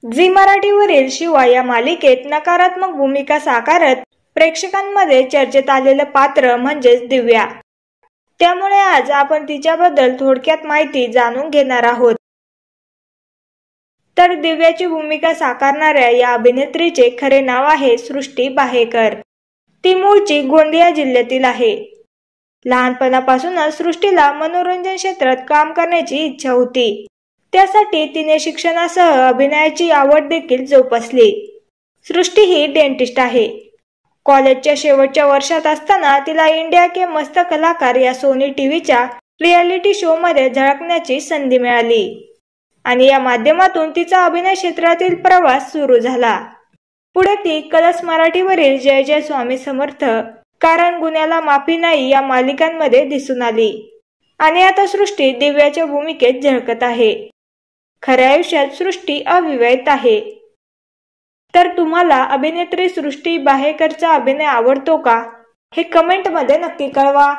Zee मराठीवरील Shiva या मालिकेत नकारात्मक भूमिका साकारत प्रेक्षकांमध्ये चर्चेत आलेलं पात्र म्हणजेच दिव्या। त्यामुळे आज आपण तिच्याबद्दल थोडक्यात माहिती जाणून घेणार आहोत। तर दिव्याची भूमिका साकारणाऱ्या या अभिनेत्रीचे खरे नाव आहे सृष्टी बाहेकर। ती मूळची गोंदिया जिल्ह्यातील आहे। लहानपणापासूनच सृष्टीला मनोरंजन क्षेत्रात काम करण्याची इच्छा होती। त्यासाठी तिने शिक्षणासह अभिनयाची आवड देखील जोपासली। सृष्टी ही डेंटिस्ट आहे। कॉलेजच्या शेवटच्या वर्षात असताना तिला इंडिया के मस्त कलाकार या सोनी टीव्हीच्या रियालिटी शो मध्ये झळकण्याची संधी मिळाली आणि या माध्यमातून तिचा अभिनय क्षेत्रातील प्रवास सुरू झाला। पुढे ती कलर्स मराठीवरील जय जय स्वामी समर्थ, कारण गुन्ह्याला माफी नाही या मालिकांमध्ये दिसून आली आणि आता सृष्टी दिव्याच्या भूमिकेत झळकत आहे। खऱ्या आयुष्यात सृष्टी अविवाहित आहे। तर तुम्हाला अभिनेत्री सृष्टी बाहेकरचा अभिनय आवडतो का? हे कमेंट मध्ये नक्की कळवा।